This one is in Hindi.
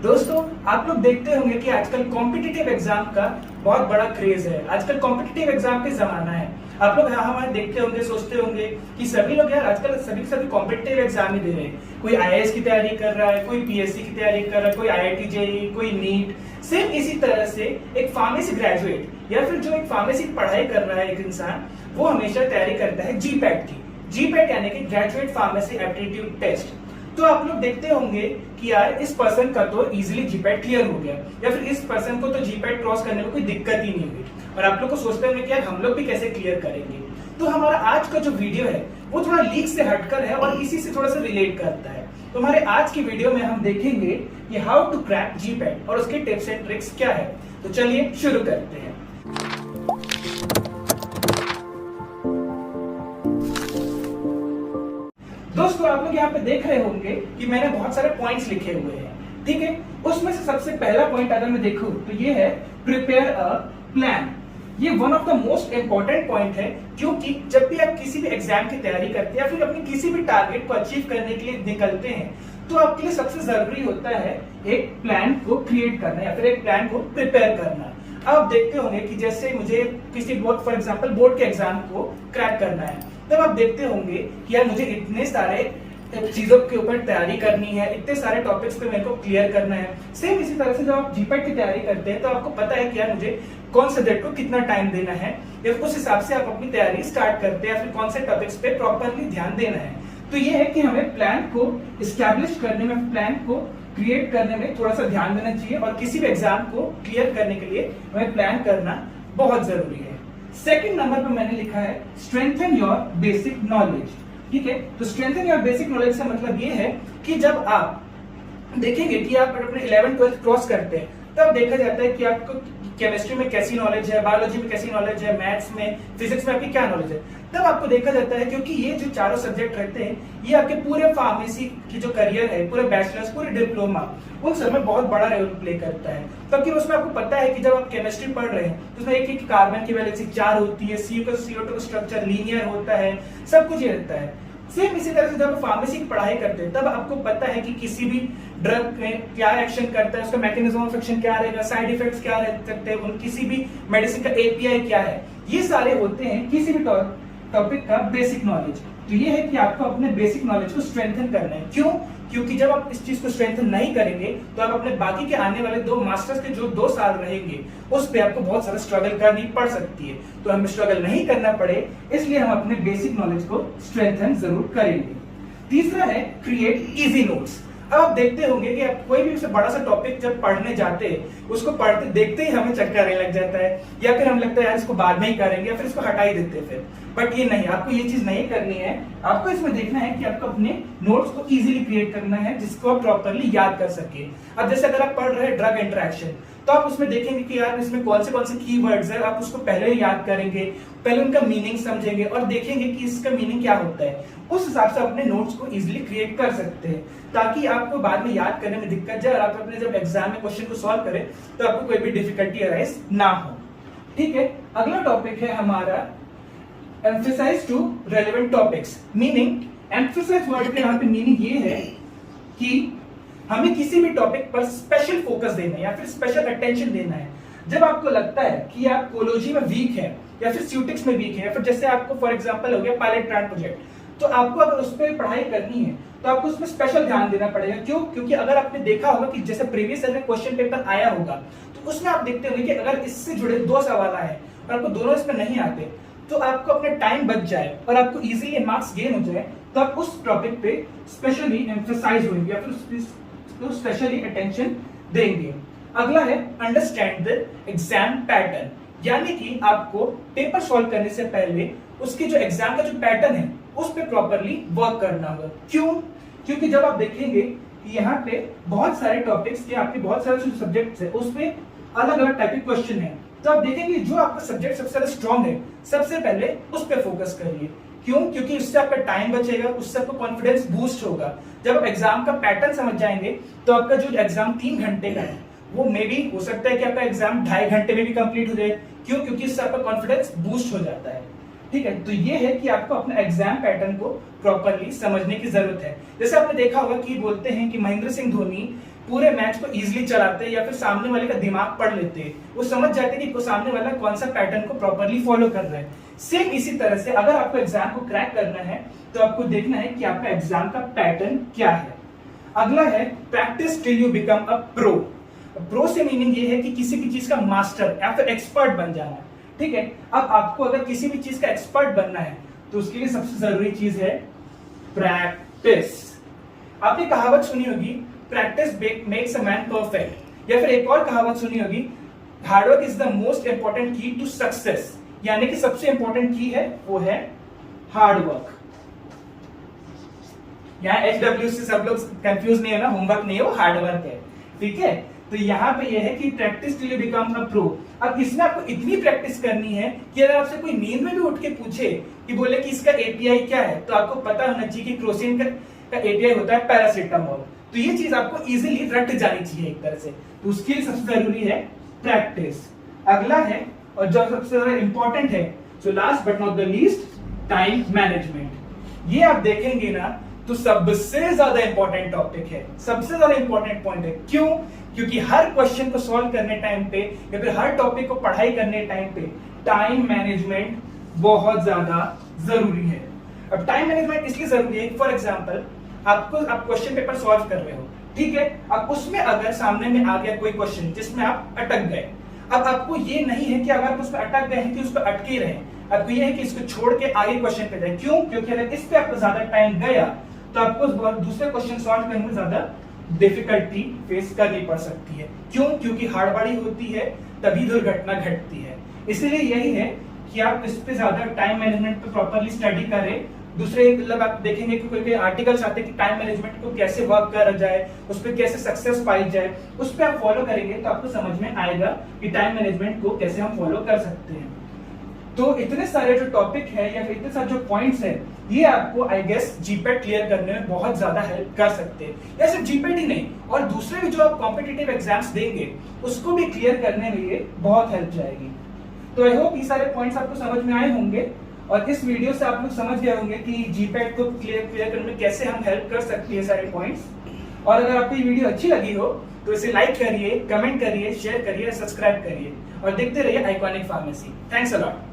दोस्तों, आप लोग देखते होंगे कि आजकल कॉम्पिटिटिव एग्जाम का बहुत बड़ा क्रेज है। आजकल कॉम्पिटिटिव एग्जाम का जमाना है। आप लोग हमारे देखते होंगे, सोचते होंगे कि सभी लोग यार आजकल सभी कॉम्पिटिटिव एग्जाम ही दे रहे हैं। कोई आईएएस की तैयारी कर रहा है, कोई पीएससी की तैयारी कर रहा है, कोई आईआईटी जेईई, कोई नीट। सेम इसी तरह से एक फार्मेसी ग्रेजुएट या फिर जो एक फार्मेसी की पढ़ाई कर रहा है एक इंसान, वो हमेशा तैयारी करता है जीपैट की। जीपैट यानी कि ग्रेजुएट फार्मेसी एप्टीट्यूड टेस्ट। तो आप लोग देखते होंगे कि यार इस पर्सन का तो इजीली जीपैट क्लियर हो गया, या फिर इस पर्सन को तो जीपैट क्रॉस करने में कोई दिक्कत ही नहीं हुई। और आप लोग को सोचते होंगे कि यार हम लोग भी कैसे क्लियर करेंगे। तो हमारा आज का जो वीडियो है वो थोड़ा लीक से हटकर है और इसी से थोड़ा सा रिलेट करता है। तो हमारे आज की वीडियो में हम देखेंगे कि हाउ टू क्रैक जीपैट और उसके टिप्स एंड ट्रिक्स क्या है। तो चलिए शुरू करते हैं। दोस्तों, आप लोग यहाँ पे देख रहे होंगे कि मैंने बहुत सारे पॉइंट्स लिखे हुए हैं, ठीक है। उसमें से सबसे पहला पॉइंट अगर मैं देखूं तो ये है प्रिपेयर अ प्लान। ये one of the most important point है, क्योंकि जब भी आप किसी भी एग्जाम की तैयारी करते हैं या फिर अपनी किसी भी टारगेट को अचीव करने के लिए निकलते हैं, तो आपके लिए सबसे जरूरी होता है एक प्लान को क्रिएट करना या फिर एक प्लान को प्रिपेयर करना। आप देखते होंगे कि जैसे मुझे किसी फॉर एग्जाम्पल बोर्ड के एग्जाम को क्रैक करना है, तब आप देखते होंगे कि यार मुझे इतने सारे चीजों के ऊपर तैयारी करनी है, इतने सारे टॉपिक्स पे मेरे को क्लियर करना है। सेम इसी तरह से जब आप जीपैट की तैयारी करते हैं तो आपको पता है कि यार मुझे कौन सब्जेक्ट को कितना टाइम देना है, या उस हिसाब से आप अपनी तैयारी स्टार्ट करते हैं, या फिर कौन से टॉपिक्स पे प्रॉपरली ध्यान देना है। तो ये है कि हमें प्लान को इस्टेब्लिश करने में, प्लान को क्रिएट करने में थोड़ा सा ध्यान देना चाहिए, और किसी भी एग्जाम को क्लियर करने के लिए हमें प्लान करना बहुत जरूरी है। सेकंड नंबर पर मैंने लिखा है स्ट्रेंथन योर बेसिक नॉलेज, ठीक है। तो स्ट्रेंथन योर बेसिक नॉलेज से मतलब ये है कि जब आप देखेंगे कि आप अपने 11th 12th क्रॉस करते हैं, तब देखा जाता है कि आपको केमिस्ट्री में कैसी नॉलेज है, बायोलॉजी में कैसी नॉलेज है, मैथ्स में, फिजिक्स में आपकी क्या नॉलेज है। तब आपको देखा जाता है, क्योंकि ये जो चारों सब्जेक्ट रहते हैं ये आपके पूरे फार्मेसी की जो करियर है, पूरे बैचलर्स, पूरे डिप्लोमा, उन सब में बहुत बड़ा रोल प्ले करता है। क्योंकि उसमें आपको पता है कि जब आप केमिस्ट्री पढ़ रहे हैं तो उसमें एक कार्बन की वैलेंसी 4 होती है, CO2 का स्ट्रक्चर लीनियर होता है, सब कुछ ये रहता है। सेम इसी तरह से जब आप फार्मेसी की पढ़ाई करते हैं तब आपको पता है कि किसी भी ड्रग में क्या एक्शन करता है, उसका मैकेनिज्म ऑफ एक्शन क्या रहेगा, साइड इफेक्ट्स क्या रह सकते हैं, किसी भी मेडिसिन का एपीआई क्या है। ये सारे होते हैं किसी भी टॉपिक का बेसिक नॉलेज। तो ये है कि आपको अपने बेसिक नॉलेज को स्ट्रेंथन करना है। क्यों? क्योंकि जब आप इस चीज को स्ट्रेंथन नहीं करेंगे तो आप अपने बाकी के आने वाले 2 मास्टर्स के जो 2 साल रहेंगे उस पे आपको बहुत सारा स्ट्रगल करनी पड़ सकती है। तो हमें स्ट्रगल नहीं करना पड़े, इसलिए हम अपने बेसिक नॉलेज को स्ट्रेंथन जरूर करेंगे। तीसरा है क्रिएट इजी नोट्स। अब आप देखते होंगे कि आप कोई भी उससे बड़ा सा टॉपिक जब पढ़ने जाते हैं, उसको पढ़ते देखते ही हमें चक्कर आने लग जाता है, या फिर हम लगता है यार इसको बाद में ही करेंगे, या फिर इसको हटा ही देते हैं फिर। बट ये नहीं, आपको ये चीज नहीं करनी है। आपको इसमें देखना है कि आपको अपने नोट्स को इजीली क्रिएट करना है, जिसको आप प्रॉपरली याद कर सके। अब जैसे अगर आप पढ़ रहे हैं ड्रग इंटरेक्शन, तो आप उसमें देखेंगे कि यार इसमें कौन से कीवर्ड्स है, आप उसको पहले ही याद करेंगे, पहले उनका मीनिंग समझेंगे और देखेंगे कि इसका मीनिंग क्या होता है। उस हिसाब से अपने नोट्स को इजीली क्रिएट कर सकते हैं, ताकि आपको बाद में याद करने में दिक्कत जाए और आप अपने जब एग्जाम में क्वेश्चन को सॉल्व करें तो आपको कोई भी डिफिकल्टी अराइज ना हो, ठीक है। अगला टॉपिक है हमारा emphasise to relevant topics. Meaning, emphasise word के यहाँ पे मीनिंग ये है कि हमें किसी भी टॉपिक पर स्पेशल फोकस देना है या फिर स्पेशल अटेंशन देना है। जब आपको लगता है कि आप कोलोजी में वीक है या फिर स्यूटिक्स में वीक है, या फिर जैसे आपको फॉर एग्जांपल हो गया पायलट प्लांट प्रोजेक्ट, तो आपको अगर उस पर पढ़ाई करनी है तो आपको उसमें स्पेशल ध्यान देना पड़ेगा। क्यों? क्योंकि अगर आपने देखा होगा कि जैसे प्रीवियस ईयर में क्वेश्चन पेपर आया होगा, तो उसमें आप देखते होंगे कि अगर इससे जुड़े 2 सवाल आए और आपको दोनों इसमें नहीं आते, तो आपको अपने टाइम बच जाए और आपको इजीली मार्क्स गेन हो जाए, तो आप उस टॉपिक पे स्पेशली एम्फेसाइज होंगे या फिर तो स्पेशली अटेंशन देंगे। अगला है अंडरस्टैंड द एग्जाम पैटर्न, यानी कि आपको पेपर सॉल्व करने से पहले उसके जो एग्जाम का जो पैटर्न है उस पे प्रॉपरली वर्क करना होगा। क्यों? क्योंकि जब आप देखेंगे कि यहाँ पे बहुत सारे टॉपिक्स के आपके बहुत सारे जो सब्जेक्ट्स है उस पे अलग अलग टाइप के क्वेश्चन है, तो आप देखेंगे जो आपका सब्जेक्ट सबसे ज्यादा स्ट्रॉन्ग है सबसे पहले उस पर फोकस करिए। क्यों? क्योंकि उससे आपका टाइम बचेगा, उससे आपका कॉन्फिडेंस बूस्ट होगा। जब आप एग्जाम का पैटर्न समझ जाएंगे तो आपका जो एग्जाम 3 घंटे का है वो मे भी हो सकता है कि आपका एग्जाम 2.5 घंटे में भी कंप्लीट हो जाए। क्यों? क्योंकि इससे आपका कॉन्फिडेंस बूस्ट हो जाता है, ठीक है। तो ये है कि आपको अपना एग्जाम पैटर्न को प्रॉपरली समझने की जरूरत है। जैसे आपने देखा होगा कि बोलते हैं कि महेंद्र सिंह धोनी पूरे मैच को इजीली चलाते हैं या फिर सामने वाले का दिमाग पढ़ लेते हैं, वो समझ जाते हैं कि सामने वाला कौन सा पैटर्न को प्रॉपर्ली फॉलो कर रहा है। सेम इसी तरह से अगर आपको एग्जाम को क्रैक करना है तो आपको देखना है कि आपका एग्जाम का पैटर्न क्या है। अगला है practice till you become a pro. Pro से मीनिंग ये है कि किसी भी चीज का मास्टर या फिर एक्सपर्ट बन जाना, ठीक है। अब आपको अगर किसी भी चीज का एक्सपर्ट बनना है तो उसके लिए सबसे जरूरी चीज है प्रैक्टिस। आपने कहावत सुनी होगी practice makes a man perfect, या फिर एक और कहावत सुनी होगी hard work is the most important की टू सक्सेस, यानी कि सबसे इंपॉर्टेंट की है वो है हार्डवर्क। यहाँ HW से सब लोग कंफ्यूज नहीं है ना, होमवर्क नहीं है, वो हार्डवर्क है, ठीक है। तो यहाँ पे ये है कि practice till you become a pro. अब इसमें आपको इतनी प्रैक्टिस करनी है कि अगर आपसे कोई नींद में भी उठ के पूछे कि बोले कि इसका एपीआई क्या है, तो आपको पता होना चाहिए कि क्रोसिन का एपीआई होता है पैरासीटामोल। तो ये चीज आपको इजीली रट जानी चाहिए एक तरह से, तो उसके लिए सबसे जरूरी है प्रैक्टिस। अगला है और जो सबसे ज्यादा इंपॉर्टेंट है, so last but not the least, time management. ये आप देखेंगे ना तो सबसे ज्यादा इंपॉर्टेंट टॉपिक है, सबसे ज्यादा इंपॉर्टेंट पॉइंट है। क्यों? क्योंकि हर क्वेश्चन को सॉल्व करने टाइम पे या फिर हर टॉपिक को पढ़ाई करने टाइम पे टाइम मैनेजमेंट बहुत ज्यादा जरूरी है। अब टाइम मैनेजमेंट इसलिए जरूरी है, फॉर एग्जाम्पल आप क्वेश्चन पेपर सॉल्व कर रहे हो, ठीक है। अब उसमें अगर सामने में आ गया कोई क्वेश्चन जिसमें आप अटक गए, अब आपको ये नहीं है कि अगर आप उसमें अटक गए हैं कि उस पर अटके रहे, आपको ये है कि इसको छोड़ के आगे क्वेश्चन पे जाए। क्यों? क्योंकि अगर इस पे आपको ज्यादा टाइम गया तो आपको दूसरे क्वेश्चन सॉल्व करने में ज्यादा डिफिकल्टी फेस करनी पड़ सकती है। क्यों? क्योंकि हड़बड़ी होती है तभी दुर्घटना घटती है। इसलिए यही है कि आप इस पे ज्यादा टाइम मैनेजमेंट पे प्रॉपर्ली स्टडी करें। दूसरे मतलब आप देखेंगे कि कोई आर्टिकल्स आते हैं कि टाइम मैनेजमेंट को कैसे वर्क करा जाए, उस पर कैसे सक्सेस पाई जाए, उस पर आप फॉलो करेंगे तो आपको समझ में आएगा कि टाइम मैनेजमेंट को कैसे हम फॉलो कर सकते हैं। तो इतने सारे जो टॉपिक है या फिर इतने सारे जो पॉइंट्स है, ये आपको आई गेस जीपेट क्लियर करने में बहुत ज्यादा हेल्प कर सकते हैं। या सिर्फ जीपेट ही नहीं, और दूसरे भी जो आप कॉम्पिटिटिव एग्जाम्स देंगे उसको भी क्लियर करने में ये बहुत हेल्प जाएगी। तो आई होप ये सारे पॉइंट्स आपको समझ में आए होंगे और इस वीडियो से आप लोग समझ गए होंगे कि जीपेट को क्लियर करने में कैसे हम हेल्प कर सकते हैं सारे पॉइंट्स। और अगर आपको ये वीडियो अच्छी लगी हो तो इसे लाइक करिए, कमेंट करिए, शेयर करिए, सब्सक्राइब करिए और देखते रहिए iconic pharmacy. Thanks a lot.